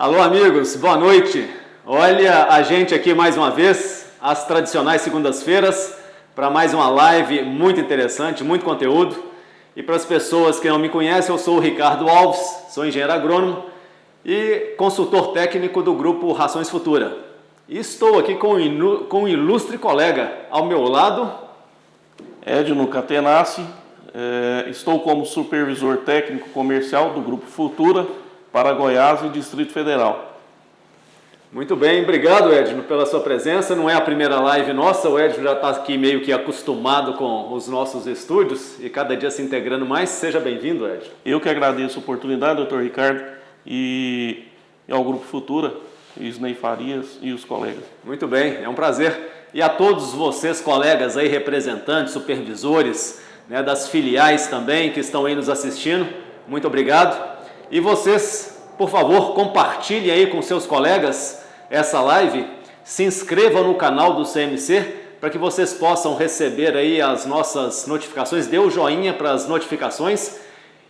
Alô, amigos, boa noite. Olha a gente aqui mais uma vez, às tradicionais segundas-feiras, para mais uma live muito interessante, muito conteúdo. E para as pessoas que não me conhecem, eu sou o Ricardo Alves, sou engenheiro agrônomo e consultor técnico do grupo Rações Futura. E estou aqui com um ilustre colega ao meu lado, Edno Catenassi, estou como supervisor técnico comercial do Grupo Futura para Goiás e Distrito Federal. Muito bem, obrigado Edno pela sua presença. Não é a primeira live nossa, o Edno já está aqui meio que acostumado com os nossos estúdios e cada dia se integrando mais. Seja bem-vindo, Edno. Eu que agradeço a oportunidade, doutor Ricardo, e ao Grupo Futura, Isnei Farias e os colegas. Muito bem, é um prazer. E a todos vocês, colegas aí, representantes, supervisores, né, das filiais também que estão aí nos assistindo, muito obrigado. E vocês, por favor, compartilhem aí com seus colegas essa live, se inscrevam no canal do CMC para que vocês possam receber aí as nossas notificações, dê o joinha para as notificações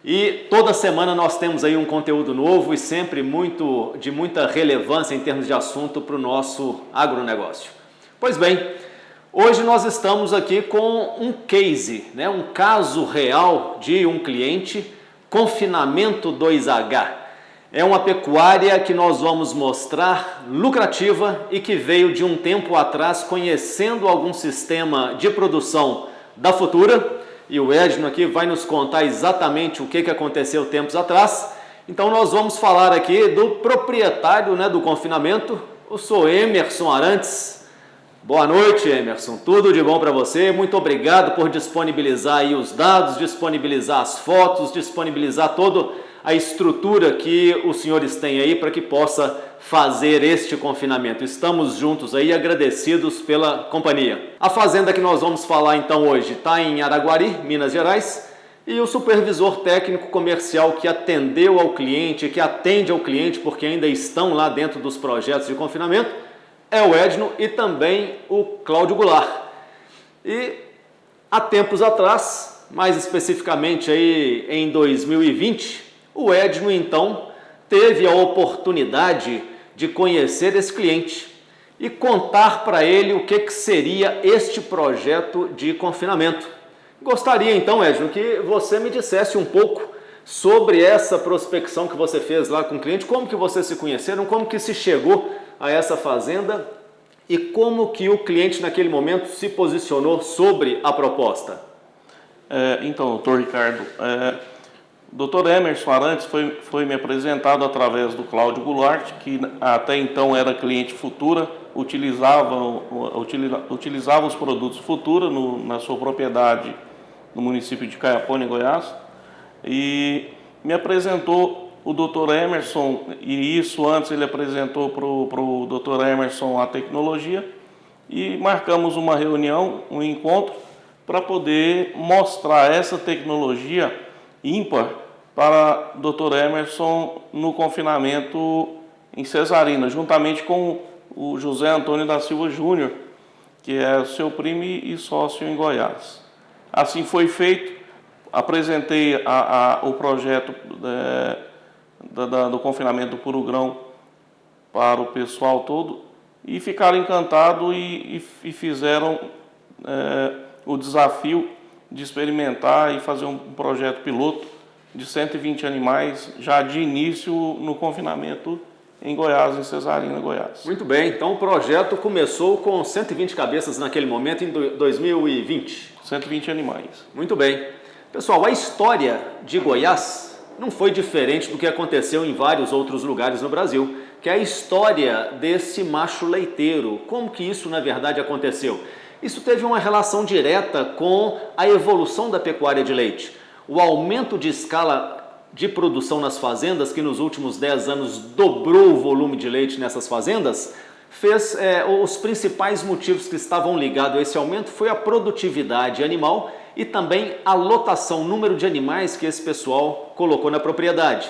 e toda semana nós temos aí um conteúdo novo e sempre de muita relevância em termos de assunto para o nosso agronegócio. Pois bem, hoje nós estamos aqui com um case, né, um caso real de um cliente, confinamento 2H. É uma pecuária que nós vamos mostrar lucrativa e que veio de um tempo atrás conhecendo algum sistema de produção da Futura, e o Edno aqui vai nos contar exatamente o que aconteceu tempos atrás. Então nós vamos falar aqui do proprietário, né, do confinamento, eu sou Emerson Arantes. Boa noite, Emerson. Tudo de bom para você. Muito obrigado por disponibilizar aí os dados, disponibilizar as fotos, disponibilizar toda a estrutura que os senhores têm aí para que possa fazer este confinamento. Estamos juntos aí, agradecidos pela companhia. A fazenda que nós vamos falar então hoje está em Araguari, Minas Gerais, e o supervisor técnico comercial que atendeu ao cliente, que atende ao cliente, porque ainda estão lá dentro dos projetos de confinamento, é o Edno e também o Cláudio Goulart. E há tempos atrás, mais especificamente aí em 2020, o Edno então teve a oportunidade de conhecer esse cliente e contar para ele o que seria este projeto de confinamento. Gostaria então, Edno, que você me dissesse um pouco sobre essa prospecção que você fez lá com o cliente, como que vocês se conheceram, como que se chegou a essa fazenda e como que o cliente naquele momento se posicionou sobre a proposta. Então, doutor Ricardo, doutor Emerson Arantes foi me apresentado através do Cláudio Goulart, que até então era cliente Futura, utilizava os produtos Futura na sua propriedade no município de Caiapônia, Goiás, e me apresentou o Dr. Emerson, e isso antes ele apresentou para o Dr. Emerson a tecnologia, e marcamos uma reunião, um encontro, para poder mostrar essa tecnologia ímpar para o Dr. Emerson no confinamento em Cesarina, juntamente com o José Antônio da Silva Júnior, que é seu primo e sócio em Goiás. Assim foi feito, apresentei o projeto do confinamento do puro grão para o pessoal todo e ficaram encantados e fizeram o desafio de experimentar e fazer um projeto piloto de 120 animais já de início no confinamento em Goiás, em Cesarina, Goiás. Muito bem, então o projeto começou com 120 cabeças naquele momento em 2020. 120 animais. Muito bem. Pessoal, a história de Goiás não foi diferente do que aconteceu em vários outros lugares no Brasil, que é a história desse macho leiteiro. Como que isso, na verdade, aconteceu? Isso teve uma relação direta com a evolução da pecuária de leite. O aumento de escala de produção nas fazendas, que nos últimos 10 anos dobrou o volume de leite nessas fazendas, fez os principais motivos que estavam ligados a esse aumento foi a produtividade animal e também a lotação, número de animais que esse pessoal colocou na propriedade.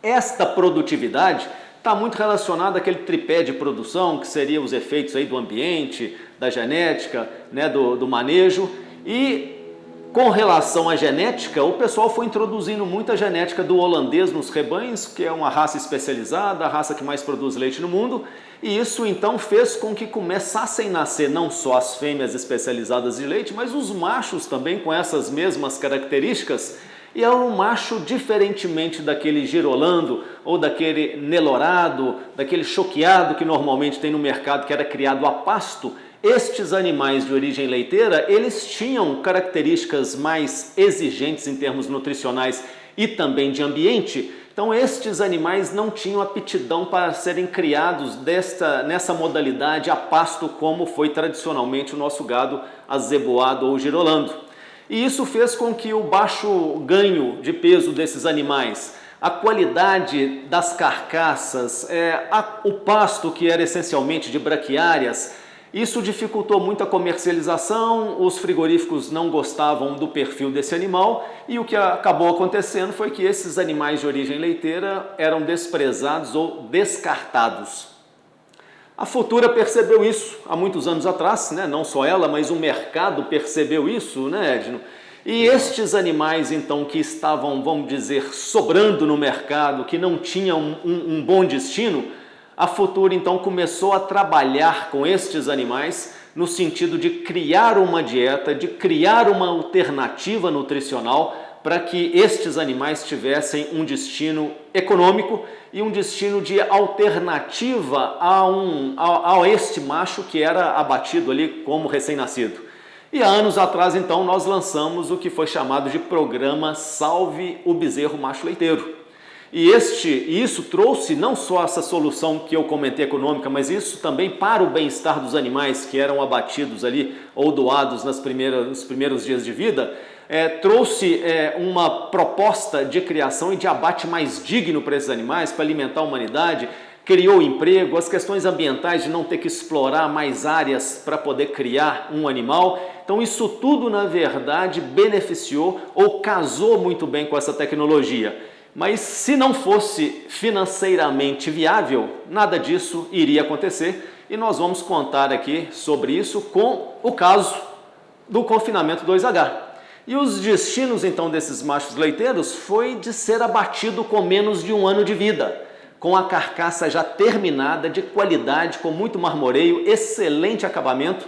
Esta produtividade está muito relacionada àquele tripé de produção, que seria os efeitos aí do ambiente, da genética, né, do manejo, e Com relação à genética, o pessoal foi introduzindo muita genética do holandês nos rebanhos, que é uma raça especializada, a raça que mais produz leite no mundo, e isso então fez com que começassem a nascer não só as fêmeas especializadas de leite, mas os machos também com essas mesmas características. E é um macho diferentemente daquele girolando ou daquele nelorado, daquele choqueado que normalmente tem no mercado, que era criado a pasto. Estes animais de origem leiteira, eles tinham características mais exigentes em termos nutricionais e também de ambiente. Então estes animais não tinham aptidão para serem criados nessa modalidade a pasto como foi tradicionalmente o nosso gado azeboado ou girolando. E isso fez com que o baixo ganho de peso desses animais, a qualidade das carcaças, o pasto que era essencialmente de braquiárias, isso dificultou muito a comercialização, os frigoríficos não gostavam do perfil desse animal e o que acabou acontecendo foi que esses animais de origem leiteira eram desprezados ou descartados. A Futura percebeu isso há muitos anos atrás, né? Não só ela, mas o mercado percebeu isso, né, Edno? E estes animais, então, que estavam, vamos dizer, sobrando no mercado, que não tinham um bom destino, a Futura, então, começou a trabalhar com estes animais no sentido de criar uma dieta, de criar uma alternativa nutricional para que estes animais tivessem um destino econômico e um destino de alternativa a este macho que era abatido ali como recém-nascido. E há anos atrás, então, nós lançamos o que foi chamado de programa Salve o Bezerro Macho Leiteiro. E isso trouxe não só essa solução que eu comentei econômica, mas isso também para o bem-estar dos animais que eram abatidos ali ou doados nos primeiros dias de vida, trouxe uma proposta de criação e de abate mais digno para esses animais, para alimentar a humanidade, criou emprego, as questões ambientais de não ter que explorar mais áreas para poder criar um animal. Então isso tudo, na verdade, beneficiou ou casou muito bem com essa tecnologia. Mas se não fosse financeiramente viável, nada disso iria acontecer e nós vamos contar aqui sobre isso com o caso do confinamento 2H. E os destinos então desses machos leiteiros foi de ser abatido com menos de 1 ano de vida, com a carcaça já terminada, de qualidade, com muito marmoreio, excelente acabamento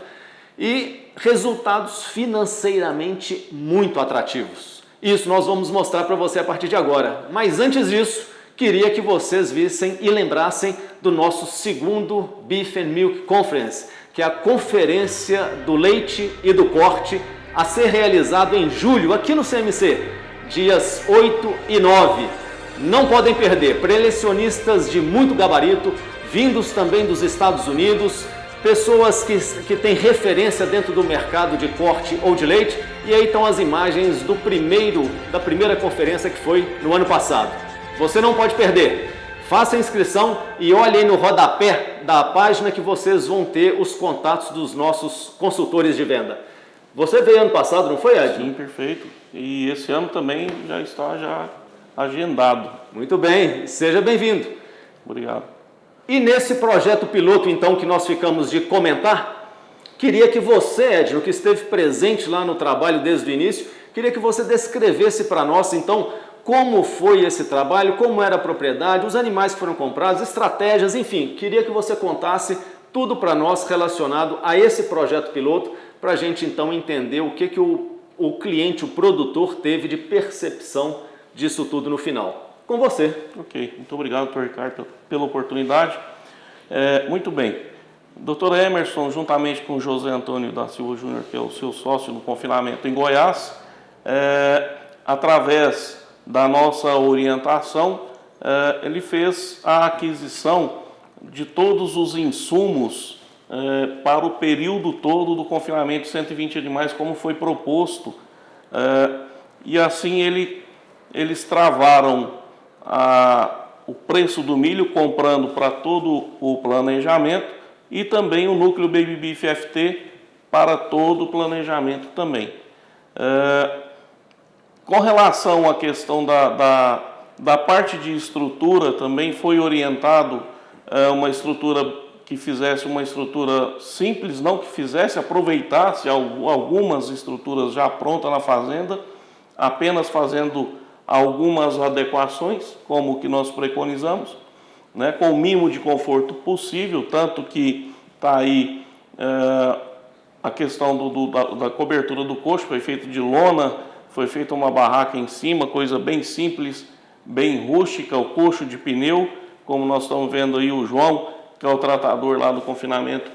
e resultados financeiramente muito atrativos. Isso nós vamos mostrar para você a partir de agora. Mas antes disso, queria que vocês vissem e lembrassem do nosso segundo Beef and Milk Conference, que é a conferência do leite e do corte, a ser realizado em julho aqui no CMC, dias 8 e 9. Não podem perder, prelecionistas de muito gabarito, vindos também dos Estados Unidos, pessoas que têm referência dentro do mercado de corte ou de leite, e aí estão as imagens da primeira conferência que foi no ano passado. Você não pode perder. Faça a inscrição e olhe aí no rodapé da página que vocês vão ter os contatos dos nossos consultores de venda. Você veio ano passado, não foi, Ed? Sim, perfeito. E esse ano também já está agendado. Muito bem, seja bem-vindo. Obrigado. E nesse projeto piloto, então, que nós ficamos de comentar, queria que você, Edno, que esteve presente lá no trabalho desde o início, queria que você descrevesse para nós, então, como foi esse trabalho, como era a propriedade, os animais que foram comprados, estratégias, enfim, queria que você contasse tudo para nós relacionado a esse projeto piloto, para a gente, então, entender o que o cliente, o produtor, teve de percepção disso tudo no final. Com você. Ok, muito obrigado, Dr. Ricardo, pela oportunidade. Muito bem. Dr. Emerson, juntamente com o José Antônio da Silva Júnior, que é o seu sócio no confinamento em Goiás, através da nossa orientação, ele fez a aquisição de todos os insumos para o período todo do confinamento, 120 animais, como foi proposto. E assim eles travaram o preço do milho, comprando para todo o planejamento, e também o núcleo Baby Beef FT para todo o planejamento também. Com relação à questão da parte de estrutura, também foi orientado uma estrutura que fizesse uma estrutura simples, não que fizesse, aproveitasse algumas estruturas já prontas na fazenda, apenas fazendo algumas adequações, como o que nós preconizamos, né, com o mínimo de conforto possível, tanto que está aí a questão da cobertura do coxo, foi feito de lona, foi feita uma barraca em cima, coisa bem simples, bem rústica, o coxo de pneu, como nós estamos vendo aí o João, que é o tratador lá do confinamento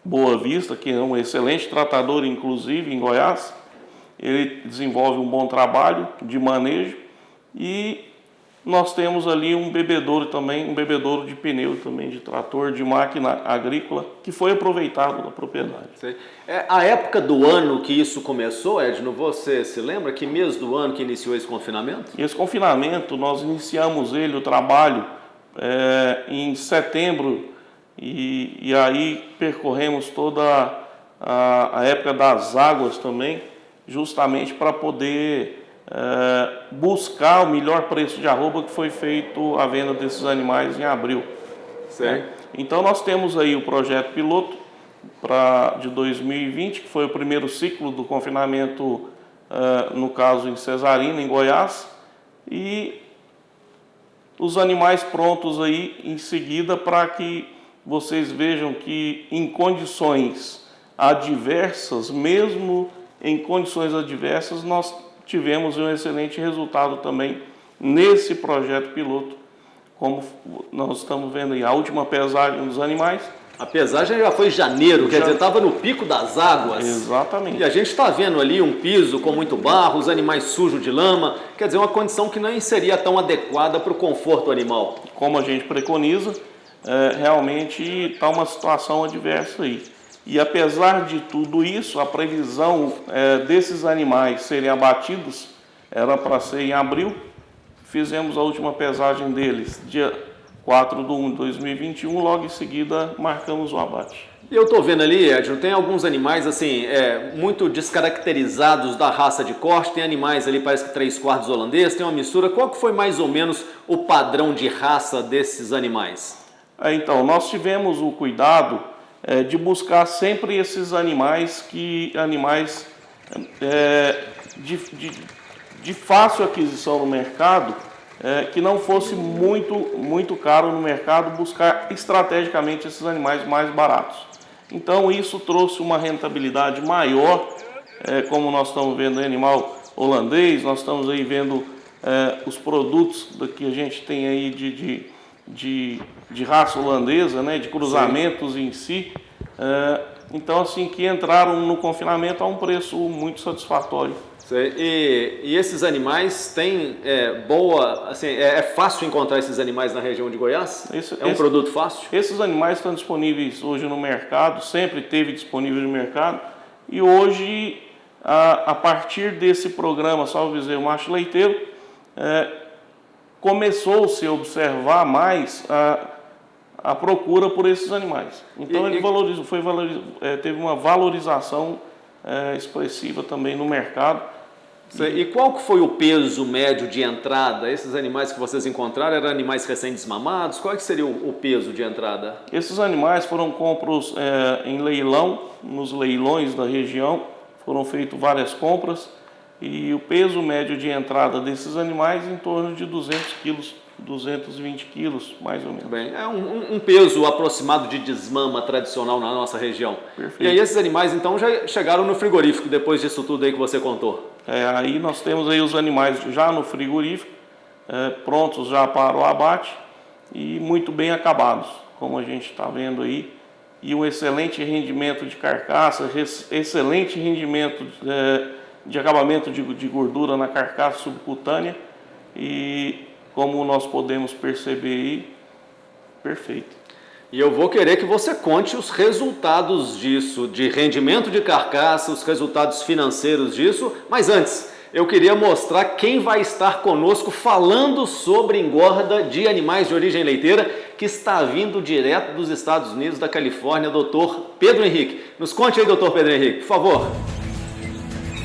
Boa Vista, que é um excelente tratador, inclusive, em Goiás. Ele desenvolve um bom trabalho de manejo e nós temos ali um bebedouro também, um bebedouro de pneu também, de trator, de máquina agrícola, que foi aproveitado na propriedade. A época do ano que isso começou, Edno, você se lembra que mês do ano que iniciou esse confinamento? Esse confinamento, nós iniciamos o trabalho, em setembro, e aí percorremos toda a época das águas também, justamente para poder buscar o melhor preço de arroba, que foi feito a venda desses animais em abril. Certo. Então nós temos aí o projeto piloto de 2020, que foi o primeiro ciclo do confinamento, no caso em Cesarina, em Goiás, e os animais prontos aí em seguida, para que vocês vejam que em condições adversas, mesmo em condições adversas, nós tivemos um excelente resultado também nesse projeto piloto, como nós estamos vendo aí, a última pesagem dos animais. A pesagem já foi em janeiro, quer dizer, estava no pico das águas. Exatamente. E a gente está vendo ali um piso com muito barro, os animais sujos de lama, quer dizer, uma condição que não seria tão adequada para o conforto animal. Como a gente preconiza, realmente está uma situação adversa aí. E apesar de tudo isso, a previsão desses animais serem abatidos era para ser em abril. Fizemos a última pesagem deles, dia 4/1 de 2021, logo em seguida marcamos o abate. E eu estou vendo ali, Edno, tem alguns animais assim, muito descaracterizados da raça de corte, tem animais ali, parece que 3/4 holandês, tem uma mistura. Qual que foi mais ou menos o padrão de raça desses animais? Então, nós tivemos o cuidado de buscar sempre esses animais de fácil aquisição no mercado, que não fosse muito caro no mercado, buscar estrategicamente esses animais mais baratos. Então isso trouxe uma rentabilidade maior, como nós estamos vendo animal holandês, nós estamos aí vendo os produtos que a gente tem aí de raça holandesa, né, de cruzamentos. Sim. Em si. Então, assim, que entraram no confinamento a um preço muito satisfatório. E esses animais têm boa, assim, é fácil encontrar esses animais na região de Goiás? É um produto fácil? Esses animais estão disponíveis hoje no mercado, sempre esteve disponível no mercado, e hoje, a partir desse programa Salve Bezerro Macho Leiteiro, começou-se a observar mais a procura por esses animais. Então ele teve uma valorização expressiva também no mercado. E qual que foi o peso médio de entrada? Esses animais que vocês encontraram eram animais recém-desmamados? Qual que seria o peso de entrada? Esses animais foram compros em leilão, nos leilões da região, foram feitas várias compras, e o peso médio de entrada desses animais em torno de 200 quilos, 220 quilos, mais ou menos. Bem, é um peso aproximado de desmama tradicional na nossa região. Perfeito. E aí esses animais então já chegaram no frigorífico depois disso tudo aí que você contou? Aí nós temos aí os animais já no frigorífico, prontos já para o abate e muito bem acabados, como a gente está vendo aí. E um excelente rendimento de carcaça, excelente rendimento de acabamento de gordura na carcaça subcutânea, e como nós podemos perceber aí, perfeito. E eu vou querer que você conte os resultados disso, de rendimento de carcaça, os resultados financeiros disso, mas antes, eu queria mostrar quem vai estar conosco falando sobre engorda de animais de origem leiteira, que está vindo direto dos Estados Unidos, da Califórnia, Dr. Pedro Henrique. Nos conte aí, Dr. Pedro Henrique, por favor.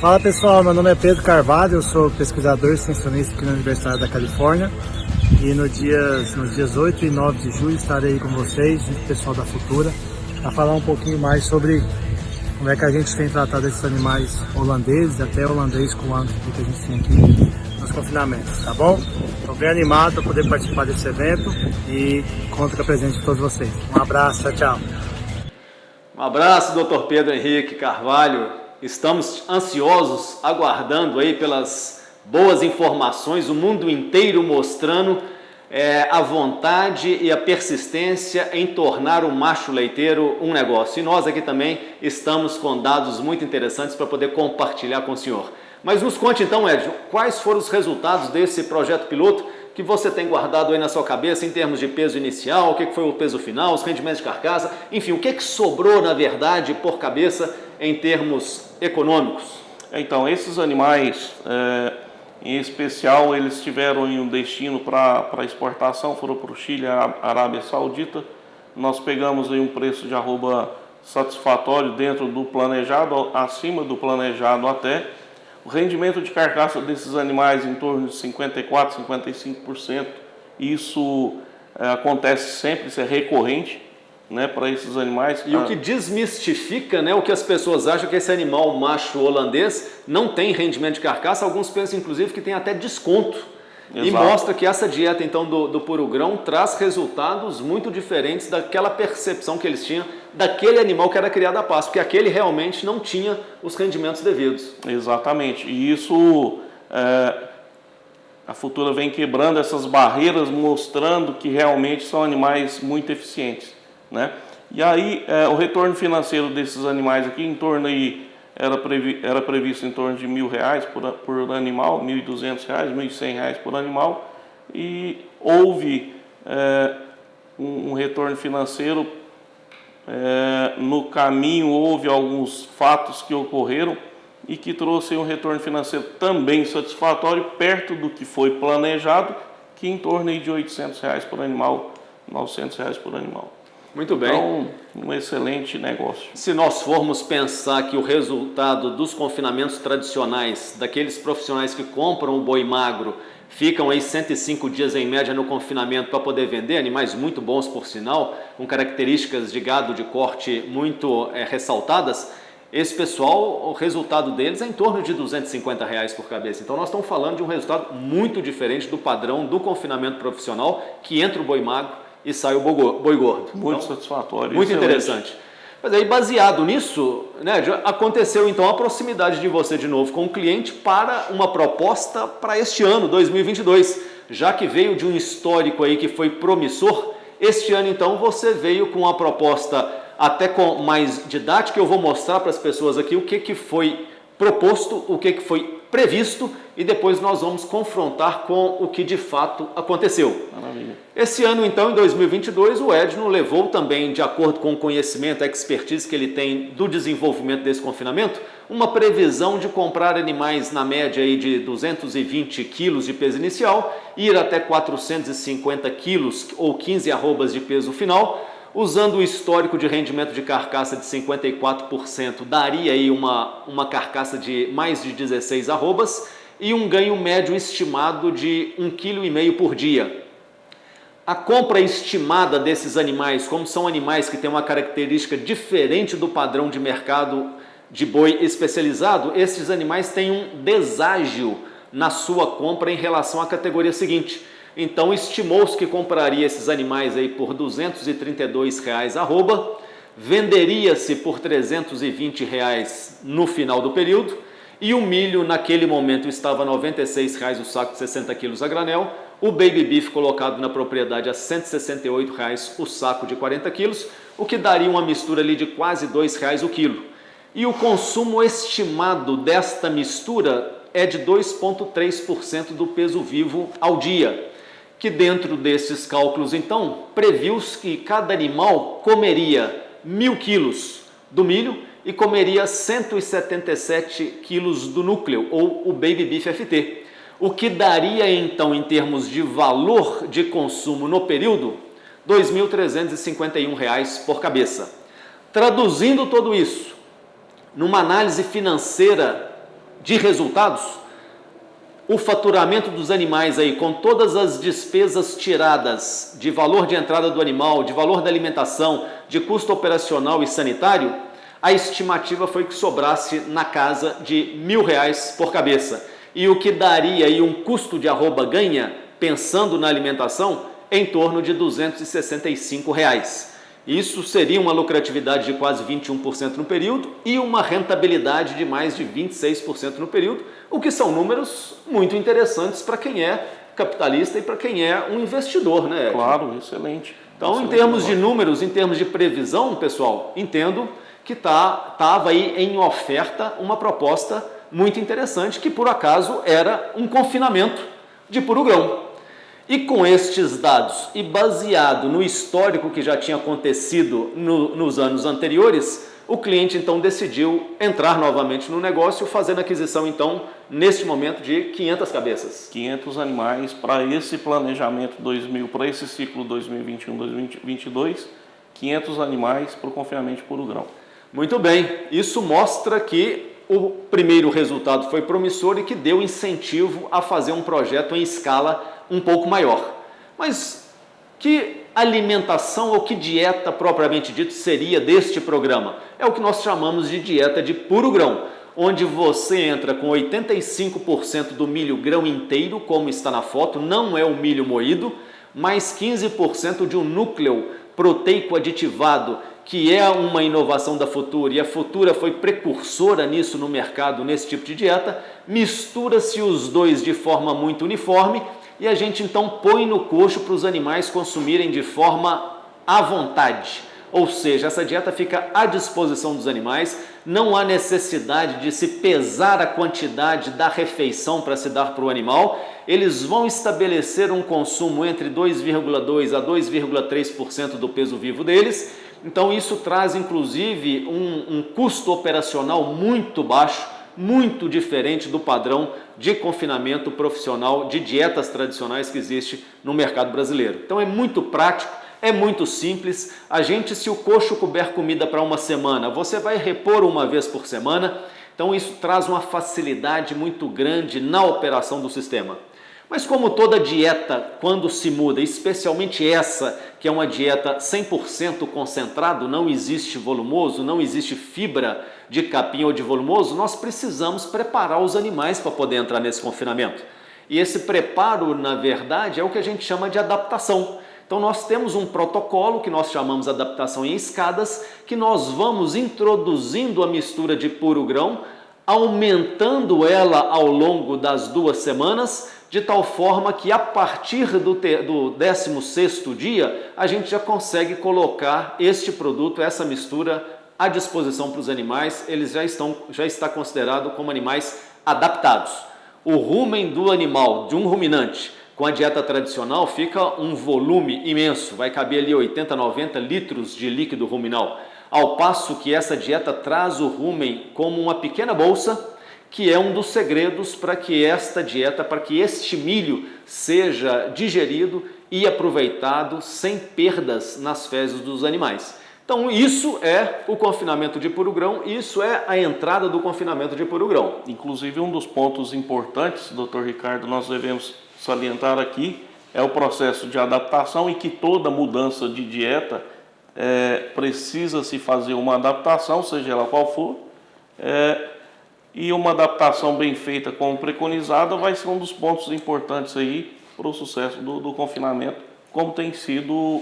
Fala pessoal, meu nome é Pedro Carvalho, eu sou pesquisador e extensionista aqui na Universidade da Califórnia E nos dias 8 e 9 de julho estarei com vocês, junto com o pessoal da Futura, para falar um pouquinho mais sobre como é que a gente tem tratado esses animais holandeses, até holandês com anos que a gente tem aqui nos confinamentos, tá bom? Estou bem animado para poder participar desse evento e conto com a presença de todos vocês. Um abraço, tchau, tchau. Um abraço, Dr. Pedro Henrique Carvalho. Estamos ansiosos, aguardando aí pelas boas informações, o mundo inteiro mostrando a vontade e a persistência em tornar o macho leiteiro um negócio. E nós aqui também estamos com dados muito interessantes para poder compartilhar com o senhor. Mas nos conte então, Edson, quais foram os resultados desse projeto piloto que você tem guardado aí na sua cabeça em termos de peso inicial, o que foi o peso final, os rendimentos de carcaça, enfim, o que sobrou na verdade por cabeça em termos econômicos? Então, esses animais, em especial, eles tiveram um destino para exportação, foram para o Chile, a Arábia Saudita. Nós pegamos aí um preço de arroba satisfatório dentro do planejado, acima do planejado até. O rendimento de carcaça desses animais em torno de 54%, 55%. Isso acontece sempre, isso é recorrente, né, para esses animais. E o que desmistifica, né, o que as pessoas acham que esse animal macho holandês não tem rendimento de carcaça, alguns pensam inclusive que tem até desconto. Exato. E mostra que essa dieta então do puro grão traz resultados muito diferentes daquela percepção que eles tinham daquele animal que era criado a pasto, porque aquele realmente não tinha os rendimentos devidos. Exatamente, e isso a Futura vem quebrando essas barreiras, mostrando que realmente são animais muito eficientes, né? E aí o retorno financeiro desses animais aqui em torno aí era previsto em torno de R$1.000 por animal, R$1.200, R$1.100 por animal, e houve um retorno financeiro. No caminho houve alguns fatos que ocorreram e que trouxe um retorno financeiro também satisfatório, perto do que foi planejado, que em torno de R$800 por animal, R$900 por animal. Muito bem. Então, um excelente negócio. Se nós formos pensar que o resultado dos confinamentos tradicionais, daqueles profissionais que compram o boi magro, ficam aí 105 dias em média no confinamento para poder vender, animais muito bons por sinal, com características de gado de corte muito ressaltadas, esse pessoal, o resultado deles é em torno de R$250 por cabeça. Então nós estamos falando de um resultado muito diferente do padrão do confinamento profissional, que entra o boi magro e sai o boi gordo. Muito então, satisfatório. Muito excelente. Interessante. Mas aí, baseado nisso, né, aconteceu então a proximidade de você de novo com o cliente para uma proposta para este ano, 2022. Já que veio de um histórico aí que foi promissor, este ano então você veio com uma proposta até com mais didática. Eu vou mostrar para as pessoas aqui o que foi proposto, o que foi previsto, e depois nós vamos confrontar com o que de fato aconteceu. Maravilha. Esse ano, então, em 2022, o Edno levou também, de acordo com o conhecimento, a expertise que ele tem do desenvolvimento desse confinamento, uma previsão de comprar animais na média aí de 220 quilos de peso inicial, ir até 450 quilos ou 15 arrobas de peso final, usando o histórico de rendimento de carcaça de 54%, daria aí uma carcaça de mais de 16 arrobas e um ganho médio estimado de 1,5 kg por dia. A compra estimada desses animais, como são animais que têm uma característica diferente do padrão de mercado de boi especializado, esses animais têm um deságio na sua compra em relação à categoria seguinte. Então estimou-se que compraria esses animais aí por R$232 arroba, venderia-se por R$320 no final do período, e o milho naquele momento estava R$96 o saco de 60 quilos a granel, o baby beef colocado na propriedade a R$168 o saco de 40 quilos, o que daria uma mistura ali de quase R$2 o quilo. E o consumo estimado desta mistura é de 2,3% do peso vivo ao dia, que dentro desses cálculos, então, previu-se que cada animal comeria 1.000 quilos do milho e comeria 177 quilos do núcleo, ou o Baby Beef FT, o que daria, então, em termos de valor de consumo no período, R$ 2.351 por cabeça. Traduzindo tudo isso numa análise financeira de resultados, o faturamento dos animais aí, com todas as despesas tiradas de valor de entrada do animal, de valor da alimentação, de custo operacional e sanitário, a estimativa foi que sobrasse na casa de R$1.000 por cabeça. E o que daria aí um custo de arroba ganha, pensando na alimentação, em torno de R$265. Isso seria uma lucratividade de quase 21% no período e uma rentabilidade de mais de 26% no período, o que são números muito interessantes para quem é capitalista e para quem é um investidor, né? Claro, excelente. Então, em termos de números, em termos de previsão, pessoal, entendo que estava aí em oferta uma proposta muito interessante, que por acaso era um confinamento de puro grão. E com estes dados e baseado no histórico que já tinha acontecido nos anos anteriores, o cliente então decidiu entrar novamente no negócio, fazendo aquisição então, neste momento, de 500 cabeças. 500 animais para esse planejamento para esse ciclo 2021-2022, 500 animais para o confinamento de puro grão. Muito bem, isso mostra que o primeiro resultado foi promissor e que deu incentivo a fazer um projeto em escala um pouco maior. Mas que alimentação ou que dieta propriamente dito seria deste programa? É o que nós chamamos de dieta de puro grão, onde você entra com 85% do milho grão inteiro, como está na foto, não é o milho moído, mais 15% de um núcleo proteico aditivado, que é uma inovação da Futura, e a Futura foi precursora nisso no mercado, nesse tipo de dieta. Mistura-se os dois de forma muito uniforme e a gente então põe no coxo para os animais consumirem de forma à vontade. Ou seja, essa dieta fica à disposição dos animais, não há necessidade de se pesar a quantidade da refeição para se dar para o animal. Eles vão estabelecer um consumo entre 2,2% a 2,3% do peso vivo deles. Então isso traz inclusive um custo operacional muito baixo, muito diferente do padrão de confinamento profissional de dietas tradicionais que existe no mercado brasileiro. Então é muito prático, é muito simples. Se o coxo couber comida para uma semana, você vai repor uma vez por semana. Então isso traz uma facilidade muito grande na operação do sistema. Mas como toda dieta, quando se muda, especialmente essa, que é uma dieta 100% concentrado, não existe volumoso, não existe fibra de capim ou de volumoso, nós precisamos preparar os animais para poder entrar nesse confinamento. E esse preparo, na verdade, é o que a gente chama de adaptação. Então nós temos um protocolo que nós chamamos de adaptação em escadas, que nós vamos introduzindo a mistura de puro grão, aumentando ela ao longo das 2 semanas, de tal forma que a partir do 16º dia, a gente já consegue colocar este produto, essa mistura, à disposição para os animais. Eles já está considerado como animais adaptados. O rumen do animal, de um ruminante, com a dieta tradicional, fica um volume imenso, vai caber ali 80, 90 litros de líquido ruminal, ao passo que essa dieta traz o rumen como uma pequena bolsa, que é um dos segredos para que esta dieta, para que este milho seja digerido e aproveitado sem perdas nas fezes dos animais. Então isso é o confinamento de puro grão, isso é a entrada do confinamento de puro grão. Inclusive um dos pontos importantes, Dr. Ricardo, nós devemos salientar aqui, é o processo de adaptação e que toda mudança de dieta precisa se fazer uma adaptação, seja ela qual for, e uma adaptação bem feita como preconizada vai ser um dos pontos importantes aí para o sucesso do confinamento, como tem sido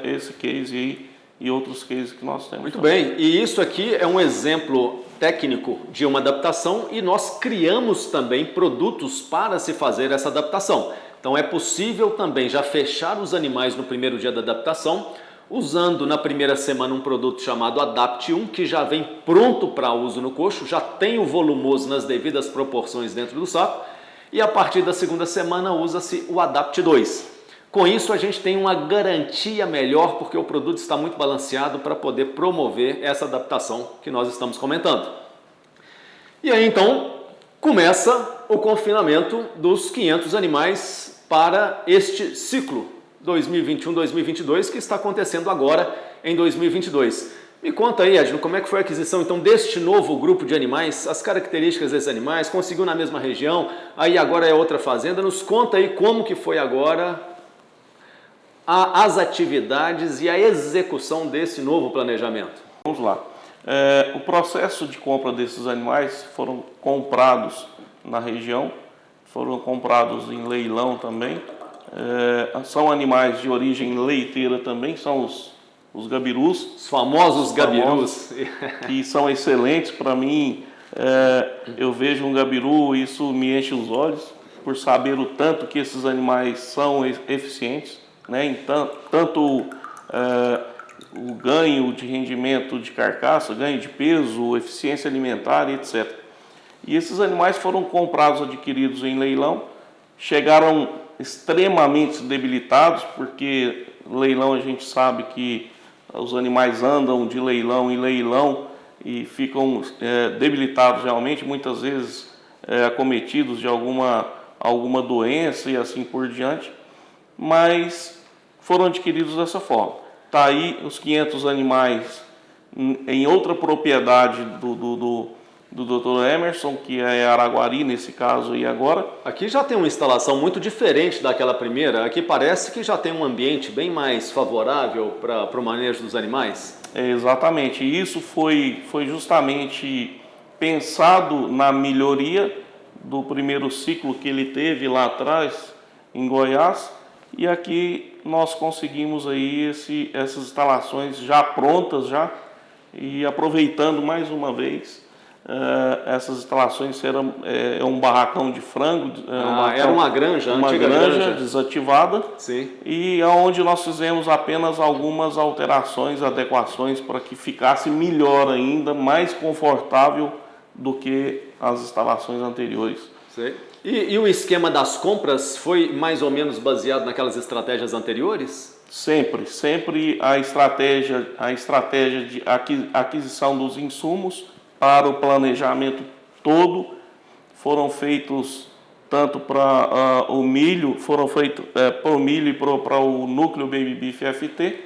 esse case aí e outros cases que nós temos. Muito bem, e isso aqui é um exemplo técnico de uma adaptação e nós criamos também produtos para se fazer essa adaptação. Então é possível também já fechar os animais no primeiro dia da adaptação, usando na primeira semana um produto chamado Adapt 1, que já vem pronto para uso no coxo, já tem o volumoso nas devidas proporções dentro do saco, e a partir da segunda semana usa-se o Adapt 2. Com isso a gente tem uma garantia melhor, porque o produto está muito balanceado para poder promover essa adaptação que nós estamos comentando. E aí então começa o confinamento dos 500 animais para este ciclo 2021-2022, que está acontecendo agora em 2022. Me conta aí, Edno, como é que foi a aquisição então deste novo grupo de animais, as características desses animais, conseguiu na mesma região, aí agora é outra fazenda, nos conta aí como que foi agora as atividades e a execução desse novo planejamento. Vamos lá. O processo de compra desses animais foram comprados na região, foram comprados em leilão também, são animais de origem leiteira também, são os gabirus. Os famosos gabirus. Que são excelentes para mim. Eu vejo um gabiru, isso me enche os olhos, por saber o tanto que esses animais são eficientes, né? Então, tanto o ganho de rendimento de carcaça, ganho de peso, eficiência alimentar, etc. E esses animais foram comprados, adquiridos em leilão, chegaram extremamente debilitados, porque leilão a gente sabe que os animais andam de leilão em leilão e ficam debilitados realmente, muitas vezes acometidos de alguma doença e assim por diante, mas foram adquiridos dessa forma. Está aí os 500 animais em outra propriedade do Dr. Emerson, que é Araguari, nesse caso aí agora. Aqui já tem uma instalação muito diferente daquela primeira. Aqui parece que já tem um ambiente bem mais favorável para o manejo dos animais. Exatamente. Isso foi justamente pensado na melhoria do primeiro ciclo que ele teve lá atrás, em Goiás. E aqui nós conseguimos aí essas instalações já prontas, e aproveitando mais uma vez. Essas instalações eram um barracão de frango, era uma granja, uma antiga granja desativada. Sim. E onde nós fizemos apenas algumas alterações, adequações para que ficasse melhor ainda, mais confortável do que as instalações anteriores. Sim. E o esquema das compras foi mais ou menos baseado naquelas estratégias anteriores? Sempre a estratégia de aquisição dos insumos para o planejamento todo foram feitos tanto para o milho, foram feitos para o milho e para o núcleo Baby Beef FT,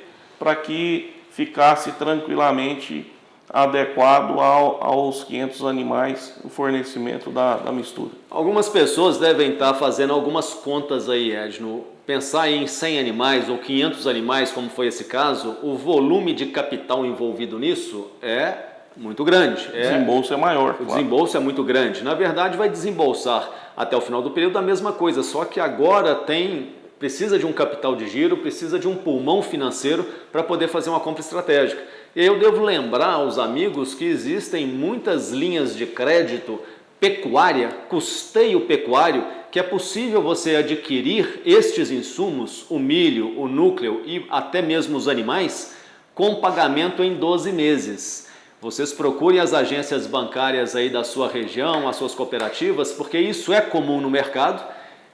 para que ficasse tranquilamente adequado aos 500 animais o fornecimento da mistura. Algumas pessoas devem estar fazendo algumas contas aí, Edno. Pensar em 100 animais ou 500 animais, como foi esse caso, o volume de capital envolvido nisso é muito grande. O desembolso é maior. O desembolso é muito grande. Na verdade, vai desembolsar até o final do período a mesma coisa, só que agora precisa de um capital de giro, precisa de um pulmão financeiro para poder fazer uma compra estratégica. E eu devo lembrar aos amigos que existem muitas linhas de crédito pecuária, custeio pecuário, que é possível você adquirir estes insumos, o milho, o núcleo e até mesmo os animais, com pagamento em 12 meses. Vocês procurem as agências bancárias aí da sua região, as suas cooperativas, porque isso é comum no mercado.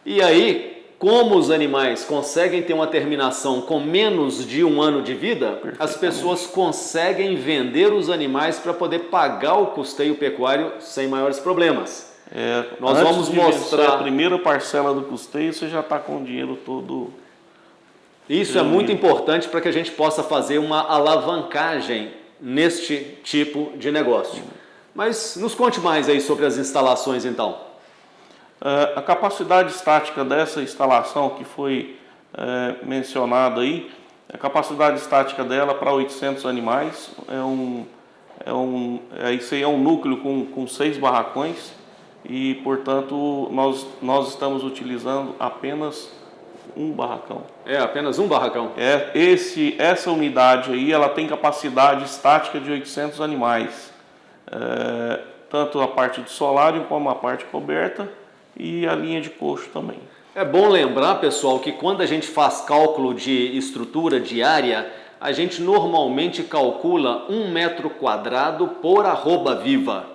E aí, como os animais conseguem ter uma terminação com menos de 1 ano de vida, as pessoas conseguem vender os animais para poder pagar o custeio pecuário sem maiores problemas. Nós vamos mostrar a primeira parcela do custeio, você já está com o dinheiro todo. Isso é muito importante para que a gente possa fazer uma alavancagem neste tipo de negócio. Mas nos conte mais aí sobre as instalações então. A capacidade estática dessa instalação que foi mencionada aí, a capacidade estática dela para 800 animais, isso aí é um núcleo com 6 barracões e, portanto, nós estamos utilizando apenas um barracão. Apenas um barracão? Essa unidade aí, ela tem capacidade estática de 800 animais, tanto a parte de solário como a parte coberta, e a linha de coxo também. É bom lembrar, pessoal, que quando a gente faz cálculo de estrutura diária, a gente normalmente calcula 1 metro quadrado por arroba viva,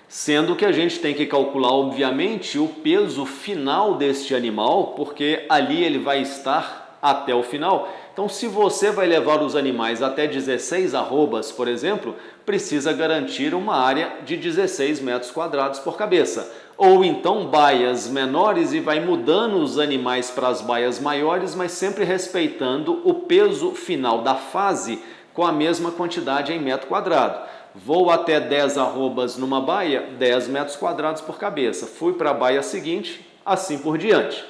sendo que a gente tem que calcular, obviamente, o peso final deste animal, porque ali ele vai estar até o final. Então, se você vai levar os animais até 16 arrobas, por exemplo, precisa garantir uma área de 16 metros quadrados por cabeça. Ou então baias menores e vai mudando os animais para as baias maiores, mas sempre respeitando o peso final da fase com a mesma quantidade em metro quadrado. Vou até 10 arrobas numa baia, 10 metros quadrados por cabeça. Fui para a baia seguinte, assim por diante.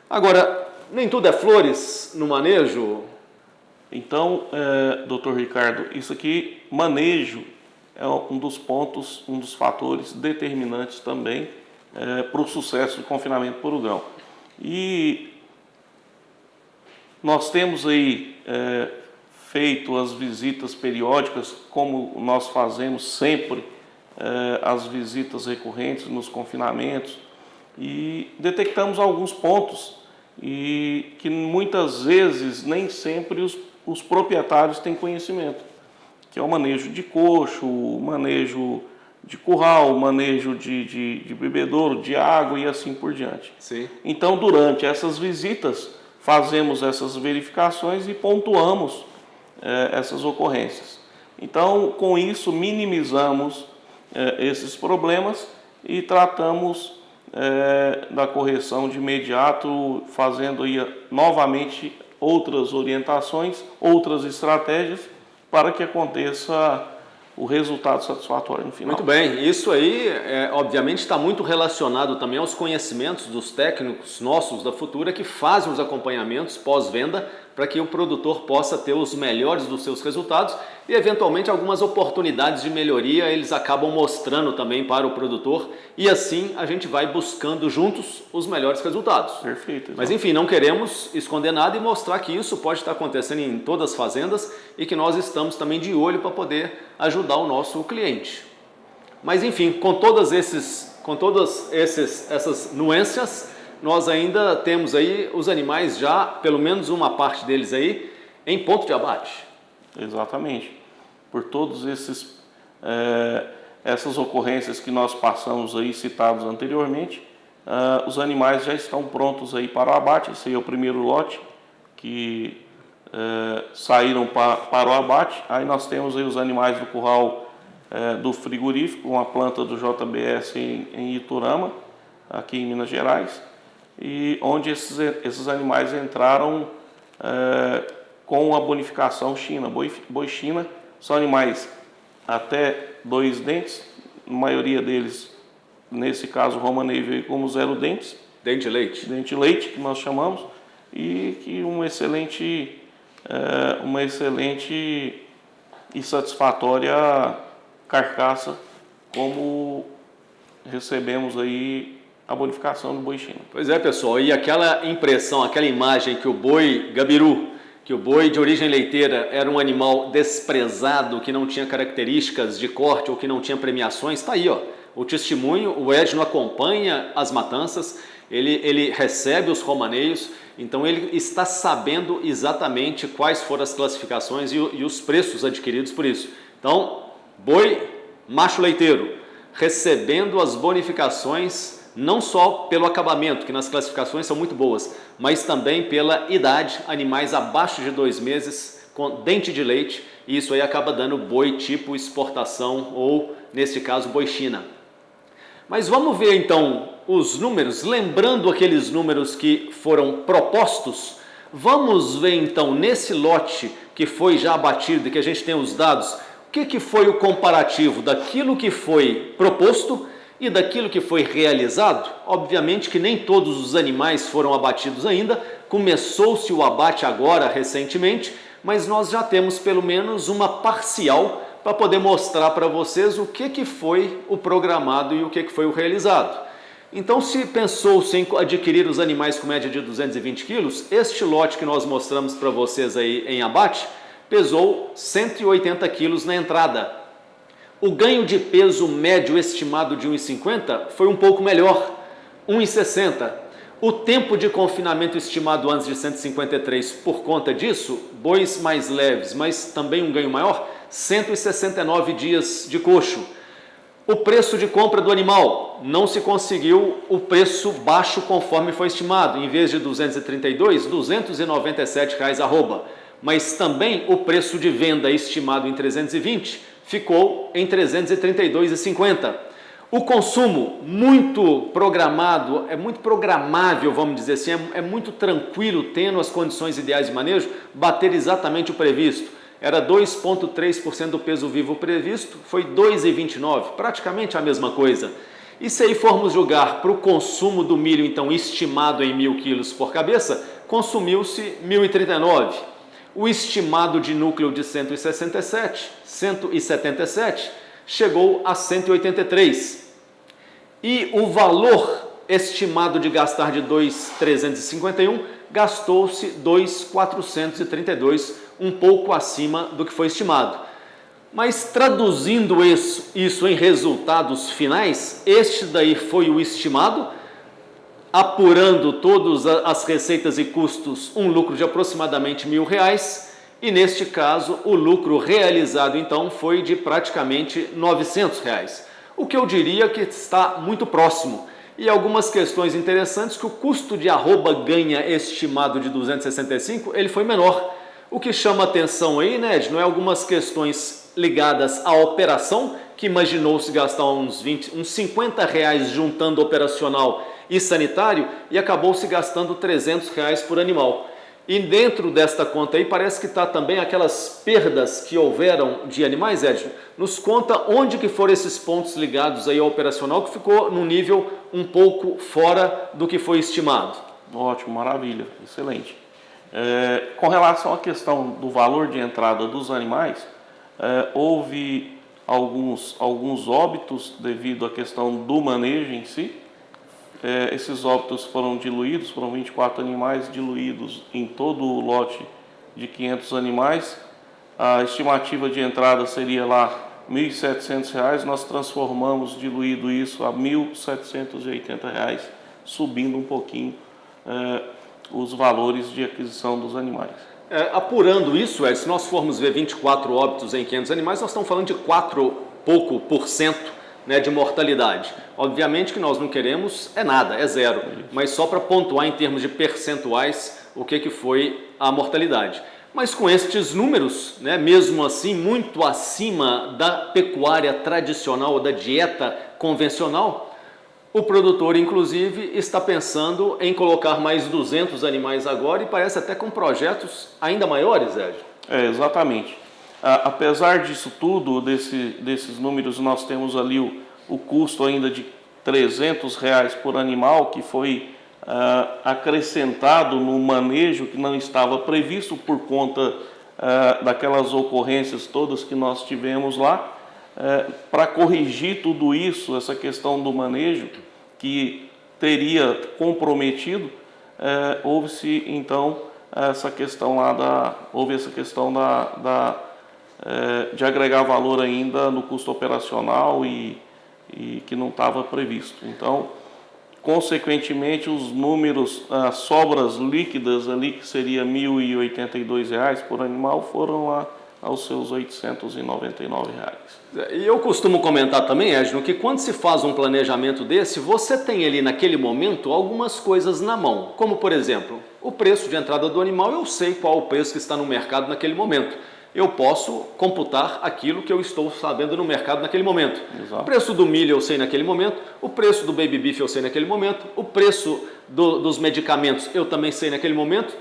Agora, nem tudo é flores no manejo? Então, doutor Ricardo, isso aqui, manejo, é um dos pontos, um dos fatores determinantes também para o sucesso do confinamento por grão. E nós temos aí feito as visitas periódicas, como nós fazemos sempre, as visitas recorrentes nos confinamentos, e detectamos alguns pontos e que muitas vezes nem sempre os proprietários têm conhecimento, que é o manejo de coxo, o manejo de curral, o manejo de bebedouro, de água e assim por diante. Sim. Então, durante essas visitas, fazemos essas verificações e pontuamos essas ocorrências. Então, com isso, minimizamos esses problemas e tratamos da correção de imediato, fazendo aí novamente outras orientações, outras estratégias para que aconteça o resultado satisfatório no final. Muito bem, isso aí obviamente está muito relacionado também aos conhecimentos dos técnicos nossos da Futura que fazem os acompanhamentos pós-venda para que o produtor possa ter os melhores dos seus resultados e eventualmente algumas oportunidades de melhoria eles acabam mostrando também para o produtor e assim a gente vai buscando juntos os melhores resultados. Perfeito. Mas enfim, não queremos esconder nada e mostrar que isso pode estar acontecendo em todas as fazendas e que nós estamos também de olho para poder ajudar o nosso cliente. Mas enfim, com todas essas nuances, nós ainda temos aí os animais já, pelo menos uma parte deles aí, em ponto de abate. Exatamente. Por todos essas ocorrências que nós passamos aí, citados anteriormente, os animais já estão prontos aí para o abate. Esse aí é o primeiro lote que saíram para o abate. Aí nós temos aí os animais do curral do frigorífico, uma planta do JBS em Iturama, aqui em Minas Gerais, e onde esses animais entraram com a bonificação China. Boi China são animais até 2 dentes, a maioria deles, nesse caso, Romanei veio como 0 dentes. Dente de leite. Dente de leite, que nós chamamos, e que uma excelente e satisfatória carcaça, como recebemos aí a bonificação do boi China. Pois é, pessoal, e aquela impressão, aquela imagem que o boi gabiru, que o boi de origem leiteira era um animal desprezado, que não tinha características de corte ou que não tinha premiações, está aí, ó. O testemunho, o Edno acompanha as matanças, ele recebe os romaneios, então ele está sabendo exatamente quais foram as classificações e os preços adquiridos por isso. Então, boi macho leiteiro, recebendo as bonificações não só pelo acabamento, que nas classificações são muito boas, mas também pela idade, animais abaixo de 2 meses, com dente de leite, e isso aí acaba dando boi tipo exportação ou, nesse caso, boi China. Mas vamos ver então os números, lembrando aqueles números que foram propostos, vamos ver então nesse lote que foi já abatido e que a gente tem os dados, o que foi o comparativo daquilo que foi proposto e daquilo que foi realizado. Obviamente que nem todos os animais foram abatidos ainda, começou-se o abate agora recentemente, mas nós já temos pelo menos uma parcial para poder mostrar para vocês o que foi o programado e o que foi o realizado. Então, se pensou-se em adquirir os animais com média de 220 quilos, este lote que nós mostramos para vocês aí em abate, pesou 180 quilos na entrada. O ganho de peso médio estimado de 1,50 foi um pouco melhor, 1,60. O tempo de confinamento estimado antes de 153 por conta disso, bois mais leves, mas também um ganho maior, 169 dias de coxo. O preço de compra do animal, não se conseguiu o preço baixo conforme foi estimado, em vez de 232, R$ 297 arroba. Mas também o preço de venda estimado em 320 ficou em 332,50. O consumo muito programado, é muito programável, vamos dizer assim, é muito tranquilo, tendo as condições ideais de manejo, bater exatamente o previsto. era 2,3% do peso vivo previsto, foi 2,29%, praticamente a mesma coisa. E se aí formos julgar para o consumo do milho, então, estimado em 1.000 quilos por cabeça, consumiu-se 1.039. O estimado de núcleo de 177 chegou a 183. E o valor estimado de gastar de 2.351, gastou-se 2.432, um pouco acima do que foi estimado. Mas traduzindo isso em resultados finais, este daí foi o estimado, apurando todas as receitas e custos, um lucro de aproximadamente R$1.000, e neste caso o lucro realizado então foi de praticamente R$900, o que eu diria que está muito próximo. E algumas questões interessantes, que o custo de arroba ganha estimado de 265, ele foi menor. O que chama atenção aí, né, não é algumas questões ligadas à operação, que imaginou-se gastar uns R$50 juntando operacional e sanitário, e acabou-se gastando R$300 por animal. E dentro desta conta aí parece que está também aquelas perdas que houveram de animais, Edson. Nos conta onde que foram esses pontos ligados aí ao operacional, que ficou num nível um pouco fora do que foi estimado. Ótimo, maravilha, excelente. Com relação à questão do valor de entrada dos animais, houve alguns óbitos devido à questão do manejo em si. Esses óbitos foram diluídos, foram 24 animais diluídos em todo o lote de 500 animais. A estimativa de entrada seria lá R$1.700, nós transformamos diluído isso a R$1.780, subindo um pouquinho os valores de aquisição dos animais. Apurando isso, se nós formos ver 24 óbitos em 500 animais, nós estamos falando de 4% de mortalidade. Obviamente que nós não queremos nada, é zero, mas só para pontuar em termos de percentuais o que foi a mortalidade. Mas com estes números, mesmo assim muito acima da pecuária tradicional ou da dieta convencional, o produtor inclusive está pensando em colocar mais 200 animais agora, e parece até com projetos ainda maiores, Ed. Exatamente. Apesar disso tudo, desses números, nós temos ali o custo ainda de R$300 por animal, que foi acrescentado no manejo que não estava previsto por conta daquelas ocorrências todas que nós tivemos lá. Para corrigir tudo isso, essa questão do manejo que teria comprometido, houve-se então essa questão lá de agregar valor ainda no custo operacional e que não estava previsto. Então, consequentemente, os números, as sobras líquidas ali, que seria R$1.082 por animal, foram lá aos seus R$899. E eu costumo comentar também, Edno, que quando se faz um planejamento desse, você tem ali naquele momento algumas coisas na mão, como por exemplo, o preço de entrada do animal. Eu sei qual o preço que está no mercado naquele momento. Eu posso computar aquilo que eu estou sabendo no mercado naquele momento. Exato. O preço do milho eu sei naquele momento, o preço do baby beef eu sei naquele momento, o preço dos medicamentos eu também sei naquele momento.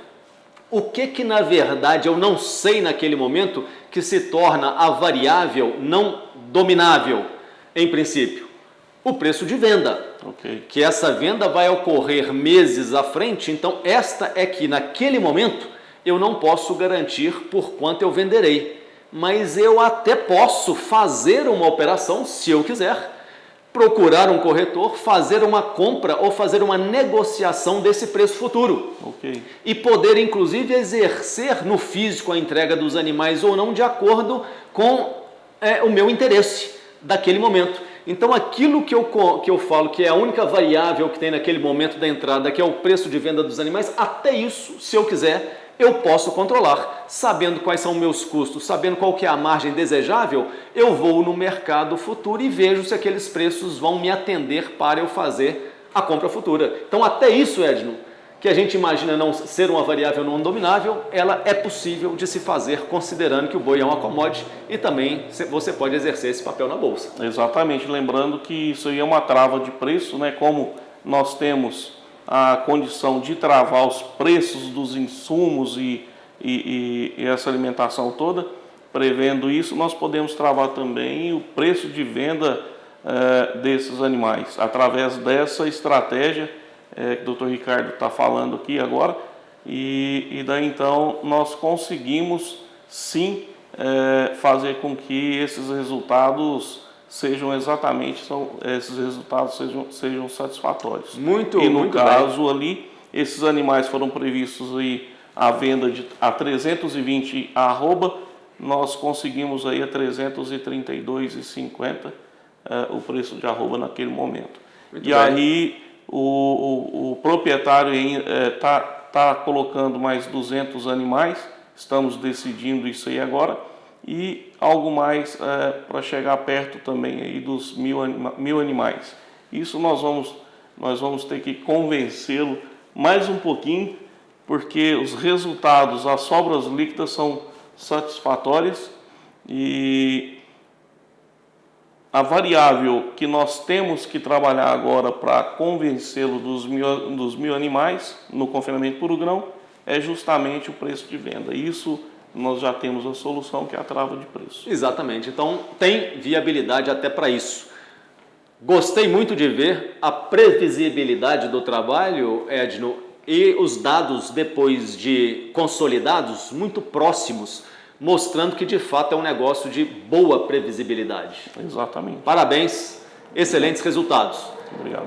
O que na verdade eu não sei naquele momento que se torna a variável não dominável, em princípio? O preço de venda. Okay. Que essa venda vai ocorrer meses à frente, então esta é que naquele momento eu não posso garantir por quanto eu venderei, mas eu até posso fazer uma operação, se eu quiser, procurar um corretor, fazer uma compra ou fazer uma negociação desse preço futuro. Okay. E poder inclusive exercer no físico a entrega dos animais ou não, de acordo com o meu interesse daquele momento. Então aquilo que eu falo que é a única variável que tem naquele momento da entrada, que é o preço de venda dos animais, até isso, se eu quiser, eu posso controlar. Sabendo quais são meus custos, sabendo qual que é a margem desejável, eu vou no mercado futuro e vejo se aqueles preços vão me atender para eu fazer a compra futura. Então até isso, Edno, que a gente imagina não ser uma variável não dominável, ela é possível de se fazer considerando que o boi é uma commodity e também você pode exercer esse papel na bolsa. Exatamente, lembrando que isso aí é uma trava de preço, como nós temos a condição de travar os preços dos insumos e essa alimentação toda, prevendo isso, nós podemos travar também o preço de venda desses animais, através dessa estratégia que o Dr. Ricardo está falando aqui agora, e daí então nós conseguimos sim fazer com que esses resultados sejam satisfatórios. Muito, e no muito caso bem. ali, esses animais foram previstos aí à venda a 320 arroba, nós conseguimos aí a 332,50 o preço de arroba naquele momento. Muito e bem. aí o proprietário está colocando mais 200 animais, estamos decidindo isso aí agora, e algo mais para chegar perto também aí dos 1.000 animais. Isso nós vamos ter que convencê-lo mais um pouquinho, porque os resultados, as sobras líquidas são satisfatórias, e a variável que nós temos que trabalhar agora para convencê-lo dos 1.000 animais no confinamento puro grão é justamente o preço de venda. Isso nós já temos a solução, que é a trava de preço. Exatamente, então tem viabilidade até para isso. Gostei muito de ver a previsibilidade do trabalho, Edno, e os dados depois de consolidados muito próximos, mostrando que de fato é um negócio de boa previsibilidade. Exatamente. Parabéns, excelentes resultados. Obrigado.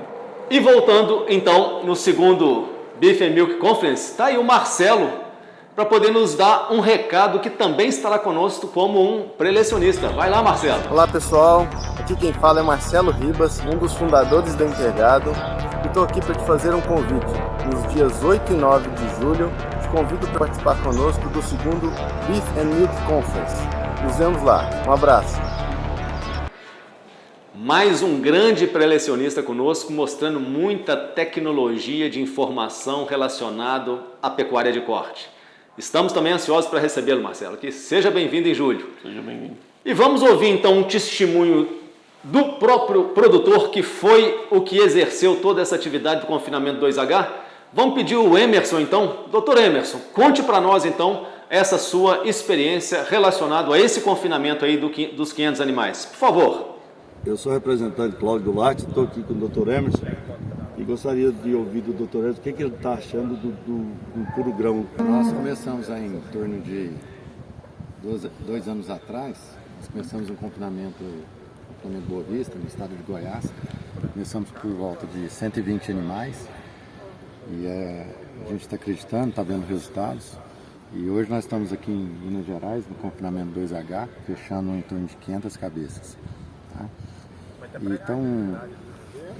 E voltando então no segundo Beef and Milk Conference, está aí o Marcelo para poder nos dar um recado que também estará conosco como um prelecionista. Vai lá, Marcelo. Olá pessoal, aqui quem fala é Marcelo Ribas, um dos fundadores da Intergado, e estou aqui para te fazer um convite. Nos dias 8 e 9 de julho, te convido para participar conosco do segundo Beef and Milk Conference. Nos vemos lá. Um abraço. Mais um grande prelecionista conosco, mostrando muita tecnologia de informação relacionado à pecuária de corte. Estamos também ansiosos para recebê-lo, Marcelo, que seja bem-vindo em julho. Seja bem-vindo. E vamos ouvir então um testemunho do próprio produtor, que foi o que exerceu toda essa atividade do confinamento 2H. Vamos pedir o Emerson então. Doutor Emerson, conte para nós então essa sua experiência relacionada a esse confinamento aí dos 500 animais. Por favor. Eu sou o representante Cláudio Duarte, estou aqui com o Dr. Emerson e gostaria de ouvir do Dr. Emerson o que ele está achando do puro grão. Nós começamos aí em torno de 2 anos atrás, nós começamos um confinamento Boa Vista, no estado de Goiás. Começamos por volta de 120 animais e a gente está acreditando, está vendo resultados. E hoje nós estamos aqui em Minas Gerais, no confinamento 2H, fechando em torno de 500 cabeças. Tá? Então,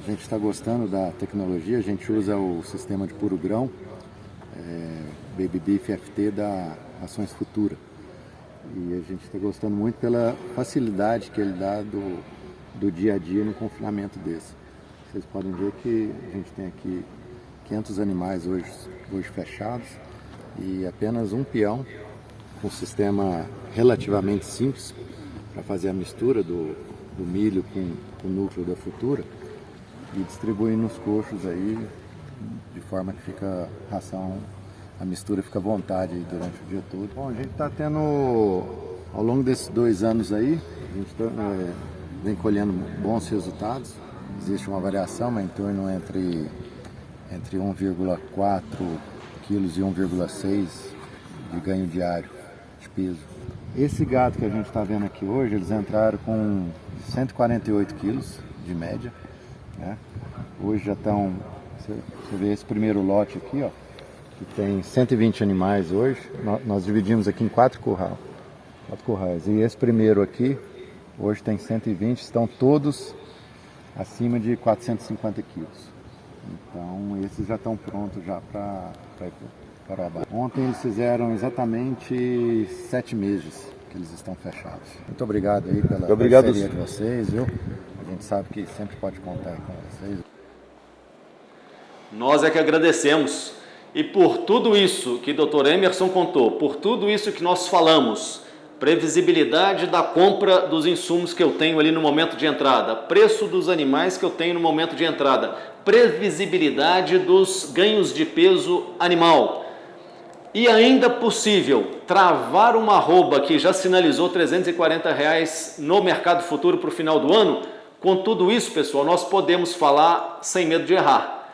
a gente está gostando da tecnologia, a gente usa o sistema de puro grão, Baby Beef FT da Ações Futura. E a gente está gostando muito pela facilidade que ele dá do dia a dia no confinamento desse. Vocês podem ver que a gente tem aqui 500 animais hoje fechados e apenas um peão, com um sistema relativamente simples para fazer a mistura do milho com o núcleo da Futura e distribuir nos coxos aí de forma que fica a mistura fica à vontade aí durante o dia todo. Bom, a gente está tendo, ao longo desses 2 anos aí, a gente vem colhendo bons resultados. Existe uma variação, mas em torno entre 1,4 quilos e 1,6 de ganho diário de peso. Esse gado que a gente está vendo aqui hoje, eles entraram com 148 quilos de média, né? Hoje já estão, você vê esse primeiro lote aqui, ó, que tem 120 animais hoje. Nós dividimos aqui em 4 currais. E esse primeiro aqui, hoje tem 120, estão todos acima de 450 quilos. Então esses já estão prontos já para abate. Ontem eles fizeram exatamente 7 meses que eles estão fechados. Muito obrigado aí pela parceria de vocês, viu? A gente sabe que sempre pode contar com vocês. Nós é que agradecemos. E por tudo isso que o Dr. Emerson contou, por tudo isso que nós falamos, previsibilidade da compra dos insumos que eu tenho ali no momento de entrada, preço dos animais que eu tenho no momento de entrada, previsibilidade dos ganhos de peso animal, e ainda possível travar uma arroba que já sinalizou R$340 no mercado futuro para o final do ano, com tudo isso, pessoal, nós podemos falar sem medo de errar.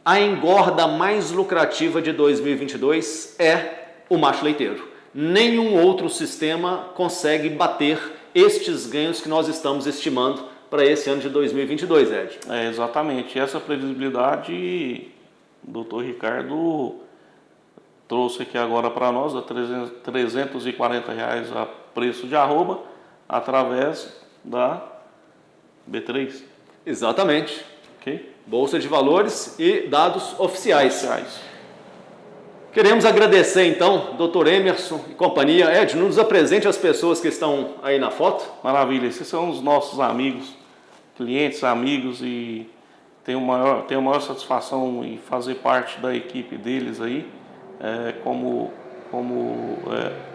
A engorda mais lucrativa de 2022 é o macho leiteiro. Nenhum outro sistema consegue bater estes ganhos que nós estamos estimando para esse ano de 2022, Ed. Exatamente. Essa previsibilidade, o Dr. Ricardo trouxe aqui agora para nós, a R$340 a preço de arroba, através da B3. Exatamente. Ok? Bolsa de Valores e dados oficiais. Queremos agradecer então, Dr. Emerson e companhia. Ed, nos apresente as pessoas que estão aí na foto. Maravilha, esses são os nossos amigos, clientes, amigos, e tenho a maior satisfação em fazer parte da equipe deles aí, como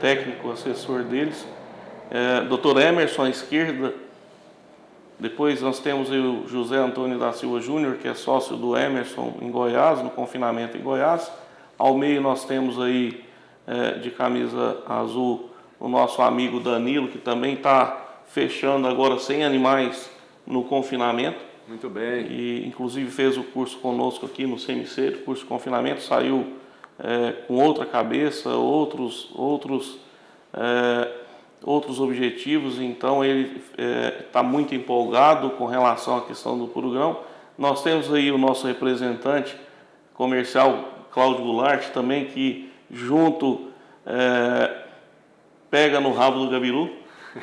técnico, assessor deles. Dr. Emerson à esquerda, depois nós temos o José Antônio da Silva Júnior, que é sócio do Emerson em Goiás, no confinamento em Goiás. Ao meio nós temos aí, de camisa azul, o nosso amigo Danilo, que também está fechando agora 100 animais no confinamento. Muito bem. E inclusive fez o curso conosco aqui no CMC, o curso de confinamento, saiu com outra cabeça, outros objetivos, então ele está muito empolgado com relação à questão do puro grão. Nós temos aí o nosso representante comercial, Cláudio Goulart, também, que junto pega no rabo do gabiru,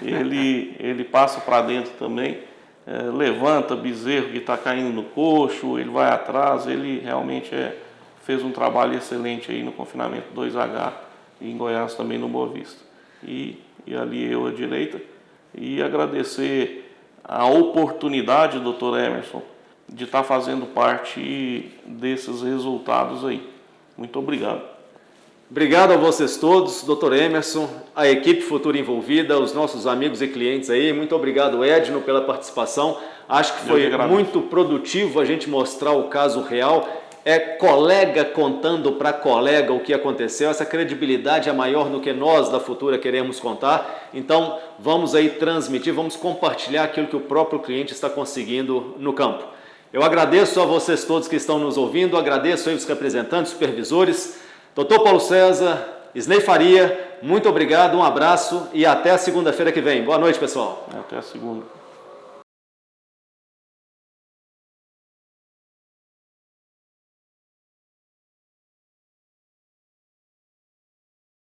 ele passa para dentro também, levanta bezerro que está caindo no coxo, ele vai atrás, ele realmente fez um trabalho excelente aí no confinamento 2H e em Goiás também no Boa Vista. E ali eu à direita, e agradecer a oportunidade, Dr. Emerson, de estar fazendo parte desses resultados aí. Muito obrigado. Obrigado a vocês todos, Dr. Emerson, a equipe Futura envolvida, os nossos amigos e clientes aí. Muito obrigado, Edno, pela participação. Acho que foi muito produtivo a gente mostrar o caso real. É colega contando para colega o que aconteceu. Essa credibilidade é maior do que nós da Futura queremos contar. Então, vamos aí transmitir, vamos compartilhar aquilo que o próprio cliente está conseguindo no campo. Eu agradeço a vocês todos que estão nos ouvindo, agradeço aí os representantes, supervisores, Dr. Paulo César, Isnei Faria, muito obrigado, um abraço e até a segunda-feira que vem. Boa noite, pessoal. Até a segunda.